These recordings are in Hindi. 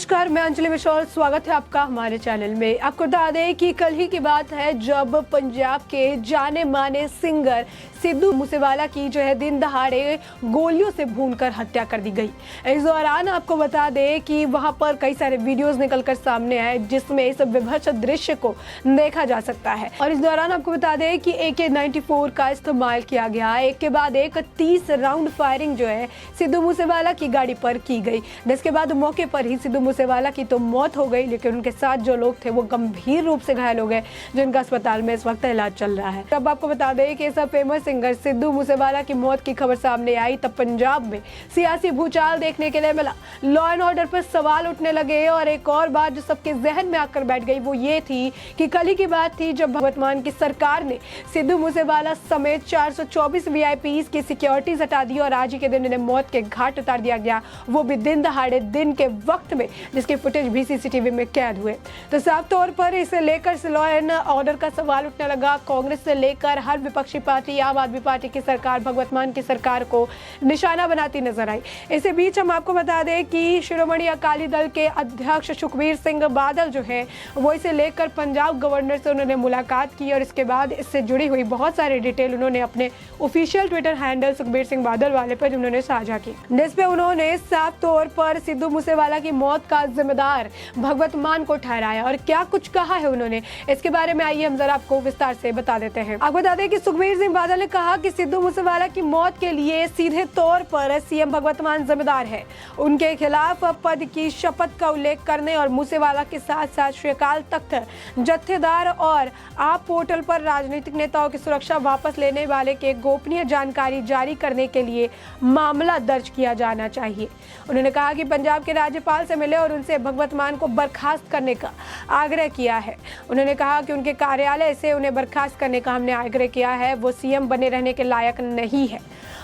नमस्कार, मैं अंजलि मिश्रा, स्वागत है आपका हमारे चैनल में। आपको बता दें कि कल ही की बात है जब पंजाब के जाने माने सिंगर सिद्धू मूसेवाला की जो है दिन दहाड़े गोलियों से भूनकर हत्या कर दी गई। इस दौरान आपको बता दें कि वहां पर कई सारे वीडियोस निकलकर सामने आए जिसमें इस विभत्स दृश्य को देखा जा सकता है। और इस दौरान आपको बता दें कि AK-94 का इस्तेमाल किया गया। एक के बाद एक 30 राउंड फायरिंग जो है सिद्धू मूसेवाला की गाड़ी पर की गई, जिसके बाद मौके पर ही सिद्धू मूसेवाला की तो मौत हो गई, लेकिन उनके साथ जो लोग थे वो गंभीर रूप से घायल हो गए, जिनका अस्पताल में इस वक्त इलाज चल रहा है। तब आपको बता दें कि सब फेमस सिंगर सिद्धू मूसेवाला की मौत की खबर सामने आई तब पंजाब में सियासी भूचाल देखने के लिए मिला। लॉ एंड ऑर्डर पर सवाल उठने लगे और एक और बात जो सबके जहन में आकर बैठ गई वो ये थी कि कल ही की बात थी जब भगवंत मान की सरकार ने सिद्धू मूसेवाला समेत 424 VIPs की सिक्योरिटीज हटा दी और आज ही के दिन इन्हें मौत के घाट उतार दिया गया, वो भी दिन दहाड़े दिन के वक्त में, जिसके फुटेज भी CCTV में कैद हुए। तो साफ तौर पर इसे लेकर लॉ एंड ऑर्डर का सवाल उठने लगा। कांग्रेस से लेकर हर विपक्षी पार्टी, आम आदमी पार्टी की सरकार भगवंत मान की सरकार को निशाना बनाती नजर आई। इसी बीच हम आपको बता दें कि शिरोमणि अकाली दल के अध्यक्ष सुखबीर सिंह बादल जो है वो इसे लेकर पंजाब गवर्नर से उन्होंने मुलाकात की और इसके बाद इससे जुड़ी हुई बहुत सारी डिटेल उन्होंने अपने official Twitter handle Sukhbir Singh Badal वाले पर उन्होंने साझा की, जिसपे उन्होंने साफ तौर पर सिद्धू मूसेवाला की मौत का जिम्मेदार भगवंत मान को ठहराया। और क्या कुछ कहा है उन्होंने, इसके बारे में आइए हम जरा आपको विस्तार से बता देते हैं। आपको बता दें कि सुखबीर सिंह बादल ने कहा कि सिद्धू मूसेवाला की मौत के लिए सीधे तौर पर CM भगवंत मान जिम्मेदार है। उनके खिलाफ पद की शपथ का उल्लेख करने और मूसेवाला के साथ साथ श्री अकाल तख्त जत्थेदार और आप पोर्टल पर राजनीतिक नेताओं की सुरक्षा वापस लेने वाले के गोपनीय जानकारी जारी करने के लिए मामला दर्ज किया जाना चाहिए। उन्होंने कहा कि पंजाब के राज्यपाल से मिले और उनसे भगवंत मान को बर्खास्त करने का आग्रह किया है। उन्होंने कहा कि उनके कार्यालय से उन्हें बर्खास्त करने का हमने आग्रह किया है। वो CM बने रहने के लायक नहीं है।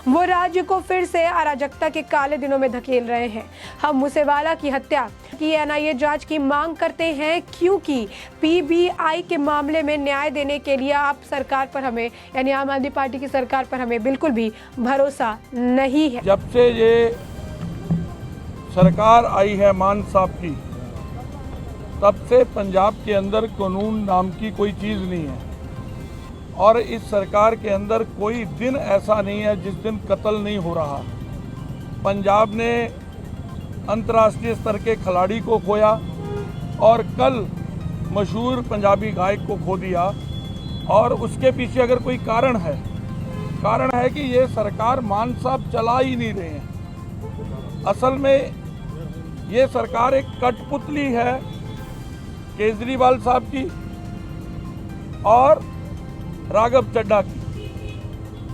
वो राज्य को फिर से अराजकता के काले दिनों में धकेल रहे हैं। हम मूसेवाला की हत्या की NIA जांच की मांग करते हैं क्योंकि PBI के मामले में न्याय देने के लिए आप सरकार पर हमें, यानी आम आदमी पार्टी की सरकार पर हमें बिल्कुल भी भरोसा नहीं है। जब से ये सरकार आई है मान साहब की, तब से पंजाब के अंदर कानून नाम की कोई चीज़ नहीं है और इस सरकार के अंदर कोई दिन ऐसा नहीं है जिस दिन कत्ल नहीं हो रहा। पंजाब ने अंतर्राष्ट्रीय स्तर के खिलाड़ी को खोया और कल मशहूर पंजाबी गायक को खो दिया और उसके पीछे अगर कोई कारण है कि ये सरकार मान साहब चला ही नहीं रहे हैं। असल में ये सरकार एक कठपुतली है केजरीवाल साहब की और राघव चड्ढा की,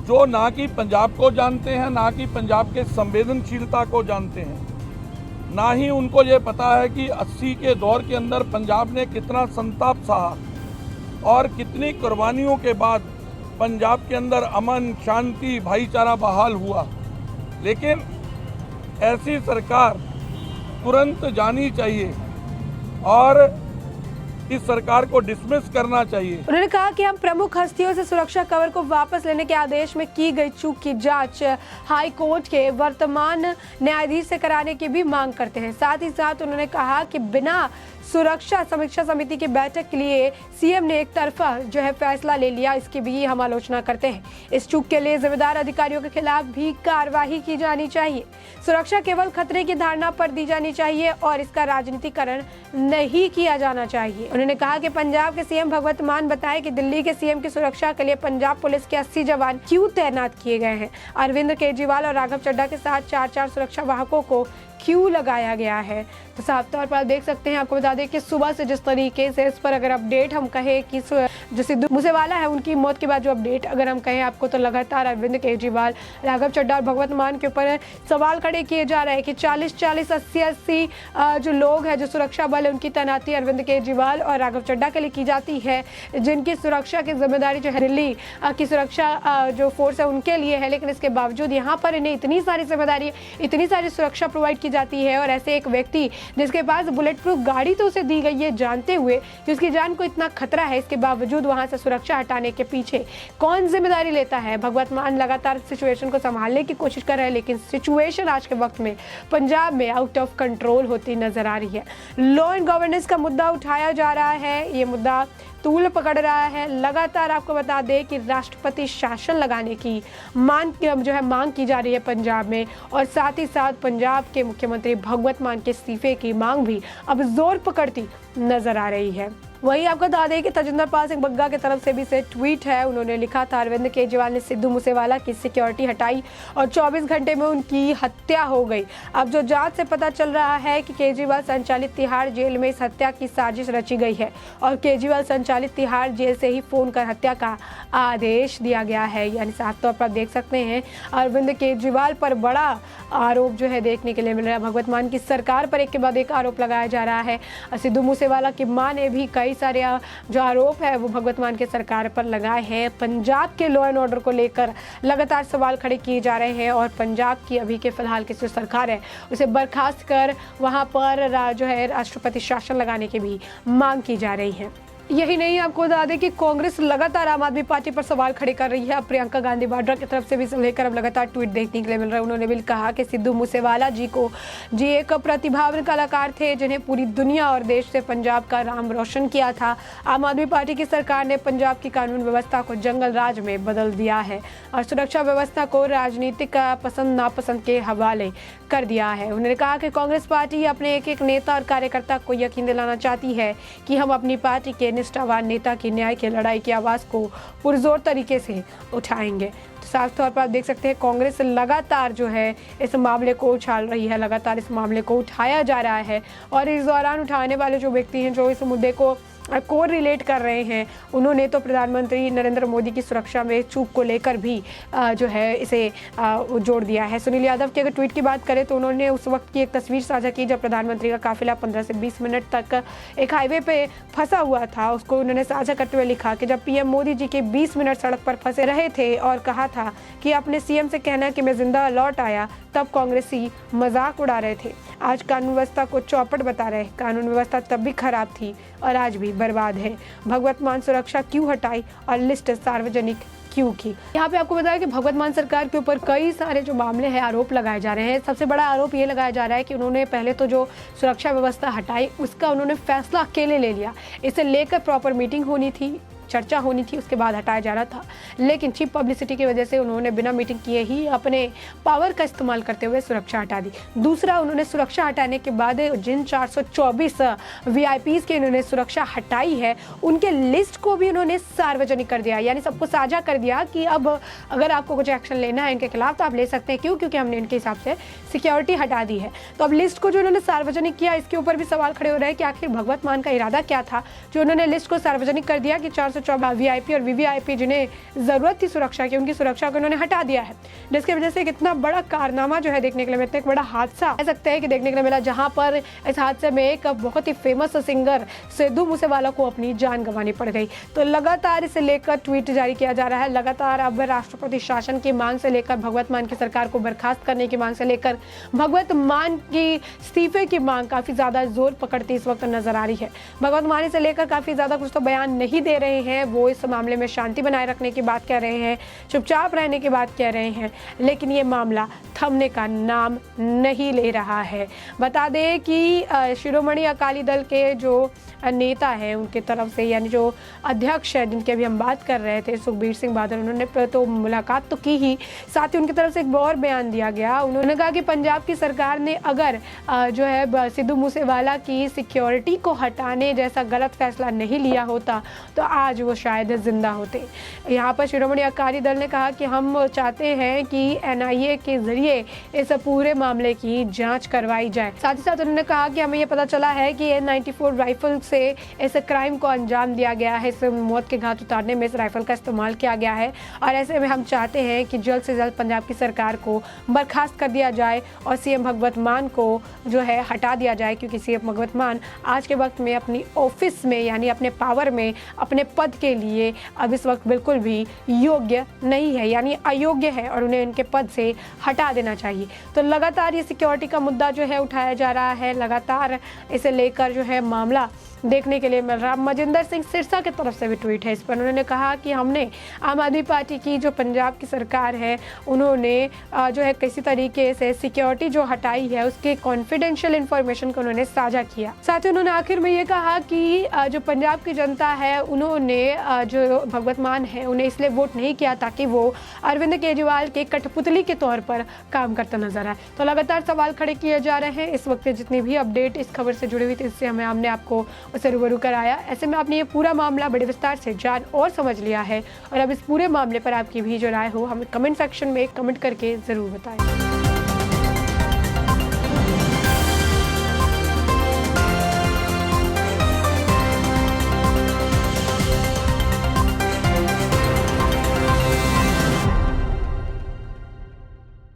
जो ना कि पंजाब को जानते हैं, ना कि पंजाब के संवेदनशीलता को जानते हैं, ना ही उनको ये पता है कि 80 के दौर के अंदर पंजाब ने कितना संताप सहा और कितनी कुर्बानियों के बाद पंजाब के अंदर अमन, शांति, भाईचारा बहाल हुआ। लेकिन ऐसी सरकार तुरंत जानी चाहिए और इस सरकार को डिसमिस करना चाहिए। उन्होंने कहा कि हम प्रमुख हस्तियों से सुरक्षा कवर को वापस लेने के आदेश में की गई चूक की जांच हाई कोर्ट के वर्तमान न्यायाधीश से कराने की भी मांग करते हैं। साथ ही साथ उन्होंने कहा कि बिना सुरक्षा समीक्षा समिति की बैठक के लिए CM ने एक तरफा जो है फैसला ले लिया, इसकी भी हम आलोचना करते हैं। इस चूक के लिए जिम्मेदार अधिकारियों के खिलाफ भी कार्रवाई की जानी चाहिए। सुरक्षा केवल खतरे की धारणा पर दी जानी चाहिए और इसका राजनीतिकरण नहीं किया जाना चाहिए। उन्होंने कहा कि पंजाब के CM भगवंत मान बताए कि दिल्ली के CM की सुरक्षा के लिए पंजाब पुलिस के 80 जवान क्यों तैनात किए गए हैं। अरविंद केजरीवाल और राघव चड्ढा के साथ 4-4 सुरक्षा वाहकों को क्यों लगाया गया है। तो साफ तौर पर देख सकते हैं, आपको बता दें कि सुबह से जिस तरीके से इस पर अगर अपडेट हम कहें कि जो सिद्धू मूसेवाला है उनकी मौत के बाद जो अपडेट अगर हम कहें आपको, तो लगातार अरविंद केजरीवाल, राघव चड्ढा और भगवंत मान के ऊपर सवाल खड़े किए जा रहे हैं कि 40-40, 80-80 जो लोग हैं, जो सुरक्षा बल है, उनकी तैनाती अरविंद केजरीवाल और राघव चड्ढा के लिए की जाती है, जिनकी सुरक्षा की जिम्मेदारी जो है दिल्ली की सुरक्षा जो फोर्स है उनके लिए है। लेकिन इसके बावजूद यहाँ पर इन्हें इतनी सारी जिम्मेदारी, इतनी सारी सुरक्षा प्रोवाइड की जाती है और ऐसे एक व्यक्ति जिसके पास बुलेट प्रूफ गाड़ी तो उसे दी गई है, जानते हुए कि उसकी जान को इतना खतरा है, इसके बावजूद वहां से सुरक्षा हटाने के पीछे कौन जिम्मेदारी लेता है। भगवत मान लगातार सिचुएशन को संभालने की कोशिश कर रहे हैं, लेकिन सिचुएशन आज के वक्त में पंजाब में आउट ऑफ कंट्रोल होती नजर आ रही है। लॉ एंड गवर्नेंस का मुद्दा उठाया जा रहा है, ये मुद्दा तूल पकड़ रहा है। लगातार आपको बता दें कि राष्ट्रपति शासन लगाने की मांग की जा रही है पंजाब में, और साथ ही साथ पंजाब के मुख्यमंत्री भगवत मान के इस्तीफे की मांग भी अब जोर पकड़ती नजर आ रही है। वहीं आपको बता दें कि तजिंदर पाल सिंह बग्गा की तरफ से भी से ट्वीट है, उन्होंने लिखा था अरविंद केजरीवाल ने सिद्धू मूसेवाला की सिक्योरिटी हटाई और 24 घंटे में उनकी हत्या हो गई। अब जो जांच से पता चल रहा है कि केजरीवाल संचालित तिहाड़ जेल में इस हत्या की साजिश रची गई है और केजरीवाल संचालित तिहाड़ जेल से ही फोन कर हत्या का आदेश दिया गया है। यानी साफ तौर पर आप देख सकते हैं अरविंद केजरीवाल पर बड़ा आरोप जो है देखने के लिए मिल रहा है। भगवत मान की सरकार पर एक के बाद एक आरोप लगाया जा रहा है। सिद्धू मूसेवाला की मां ने भी कई सारे जो आरोप है वो भगवत मान की सरकार पर लगाए हैं। पंजाब के लॉ एंड ऑर्डर को लेकर लगातार सवाल खड़े किए जा रहे हैं और पंजाब की अभी के फिलहाल की जो सरकार है उसे बर्खास्त कर वहां पर जो है राष्ट्रपति शासन लगाने की भी मांग की जा रही है। यही नहीं, आपको बता दें कि कांग्रेस लगातार आम आदमी पार्टी पर सवाल खड़े कर रही है। अब प्रियंका गांधी वाड्रा की तरफ से भी लेकर अब लगातार ट्वीट देखने के लिए मिल रहा है। उन्होंने भी कहा कि सिद्धू मूसेवाला जी एक प्रतिभावान कलाकार थे जिन्हें पूरी दुनिया और देश से पंजाब का नाम रोशन किया था। आम आदमी पार्टी की सरकार ने पंजाब की कानून व्यवस्था को जंगल राज में बदल दिया है और सुरक्षा व्यवस्था को राजनीतिक पसंद नापसंद के हवाले कर दिया है। उन्होंने कहा कि कांग्रेस पार्टी अपने एक एक नेता और कार्यकर्ता को यकीन दिलाना चाहती है कि हम अपनी पार्टी के निष्ठावान नेता की न्याय की लड़ाई की आवाज़ को पुरजोर तरीके से उठाएंगे। तो साफ तौर पर आप देख सकते हैं कांग्रेस लगातार जो है इस मामले को उछाल रही है, लगातार इस मामले को उठाया जा रहा है और इस दौरान उठाने वाले जो व्यक्ति हैं जो इस मुद्दे को रिलेट कर रहे हैं, उन्होंने तो प्रधानमंत्री नरेंद्र मोदी की सुरक्षा में चूक को लेकर भी जो है इसे जोड़ दिया है। सुनील यादव के अगर ट्वीट की बात करें तो उन्होंने उस वक्त की एक तस्वीर साझा की जब प्रधानमंत्री का काफिला 15 से 20 मिनट तक एक हाईवे पे फंसा हुआ था। उसको उन्होंने साझा करते हुए लिखा कि जब पीएम मोदी जी के 20 मिनट सड़क पर फंसे रहे थे और कहा था कि अपने सीएम से कहना कि मैं जिंदा लौट आया, तब कांग्रेसी मजाक उड़ा रहे थे। आज कानून व्यवस्था को चौपट बता रहे। कानून व्यवस्था तब भी खराब थी और आज भी बर्बाद है। भगवत मान सुरक्षा क्यों हटाई और लिस्ट सार्वजनिक क्यों की। यहाँ पे आपको बताया कि भगवत मान सरकार के ऊपर कई सारे जो मामले हैं आरोप लगाए जा रहे हैं। सबसे बड़ा आरोप ये लगाया जा रहा है कि उन्होंने पहले तो जो सुरक्षा व्यवस्था हटाई उसका उन्होंने फैसला अकेले ले लिया। इसे लेकर प्रॉपर मीटिंग होनी थी, चर्चा होनी थी, उसके बाद हटाया जा रहा था, लेकिन चीप पब्लिसिटी की वजह से उन्होंने बिना मीटिंग किए ही अपने पावर का इस्तेमाल करते हुए सुरक्षा हटा दी। दूसरा, उन्होंने सुरक्षा हटाने के बाद जिन 424 वीआईपीज़ की उन्होंने सुरक्षा हटाई है उनके लिस्ट को भी उन्होंने सार्वजनिक कर दिया, यानी सबको साझा कर दिया कि अब अगर आपको कुछ एक्शन लेना है इनके खिलाफ तो आप ले सकते हैं। क्यों? क्योंकि हमने इनके हिसाब से सिक्योरिटी हटा दी है। तो अब लिस्ट को जो उन्होंने सार्वजनिक किया इसके ऊपर भी सवाल खड़े हो रहे हैं कि आखिर भगवत मान का इरादा क्या था जो उन्होंने लिस्ट को सार्वजनिक कर दिया कि 414 वीआईपी और वीवीआईपी जिन्हें जरूरत थी सुरक्षा की, उनकी सुरक्षा को उन्होंने हटा दिया है, जिसकी वजह से कितना बड़ा कारनामा जो है देखने के लिए मिलता है, एक बड़ा हादसा कह सकते हैं कि देखने के लिए मिला, जहां पर इस हादसे में एक बहुत ही फेमस सिंगर सिद्धू मूसेवाला को अपनी जान गंवानी पड़ गई। तो लगातार इसे लेकर ट्वीट जारी किया जा रहा है। लगातार अब राष्ट्रपति शासन की मांग से लेकर भगवत मान की सरकार को बर्खास्त करने की मांग से लेकर भगवत मान की इस्तीफे की मांग काफी ज्यादा जोर पकड़ती इस वक्त नजर आ रही है। भगवत मान से लेकर काफी ज्यादा कुछ तो बयान नहीं दे रहे हैं, वो इस मामले में शांति बनाए रखने की बात कह रहे हैं, चुपचाप रहने की बात कह रहे हैं, लेकिन ये मामला थमने का नाम नहीं ले रहा है। बता दें कि शिरोमणि अकाली दल के जो नेता हैं उनके तरफ से, यानी जो अध्यक्ष है जिनकी अभी हम बात कर रहे थे सुखबीर सिंह बादल, उन्होंने तो मुलाकात तो की ही, साथ ही उनकी तरफ से एक और बयान दिया गया। उन्होंने कहा कि पंजाब की सरकार ने अगर जो है सिद्धू मूसेवाला की सिक्योरिटी को हटाने जैसा गलत फैसला नहीं लिया होता तो आज वो शायद जिंदा होते। यहाँ पर शिरोमणि अकाली दल ने कहा कि हम चाहते हैं कि एनआईए के जरिए इस पूरे मामले की जांच करवाई जाए। साथ ही साथ उन्होंने कहा कि हमें ये पता चला है कि N94 राइफल्स से इस क्राइम को अंजाम दिया गया है, इस मौत के घाट उतारने में इस राइफल का इस्तेमाल किया गया है। और ऐसे में हम चाहते हैं कि जल्द से जल्द पंजाब की सरकार को बर्खास्त कर दिया जाए और सीएम भगवंत मान को जो है हटा दिया जाए, क्योंकि सीएम भगवंत मान आज के वक्त में अपनी ऑफिस में यानी अपने पावर में अपने पद के लिए अब इस वक्त बिल्कुल भी योग्य नहीं है, यानी अयोग्य है और उन्हें इनके पद से हटा देना चाहिए। तो लगातार ये सिक्योरिटी का मुद्दा जो है उठाया जा रहा है, लगातार इसे लेकर जो है मामला देखने के लिए मिल रहा। मजिंदर सिंह सिरसा की तरफ से भी ट्वीट है इस पर। उन्होंने कहा कि हमने आम आदमी पार्टी की जो पंजाब की सरकार है उन्होंने जो है किसी तरीके से सिक्योरिटी जो हटाई है उसके कॉन्फिडेंशियल इंफॉर्मेशन को उन्होंने साझा किया। साथ ही उन्होंने आखिर में ये कहा कि जो पंजाब की जनता है उन्होंने जो भगवंत मान है उन्हें इसलिए वोट नहीं किया ताकि वो अरविंद केजरीवाल के कठपुतली के तौर पर काम करता नजर आए। तो लगातार सवाल खड़े किए जा रहे हैं। इस वक्त जितनी भी अपडेट इस खबर से जुड़ी हुई थी इससे हमने आपको उसे रूबरू कराया। ऐसे में आपने ये पूरा मामला बड़े विस्तार से जान और समझ लिया है और अब इस पूरे मामले पर आपकी भी जो राय हो हमें कमेंट सेक्शन में कमेंट करके ज़रूर बताएं।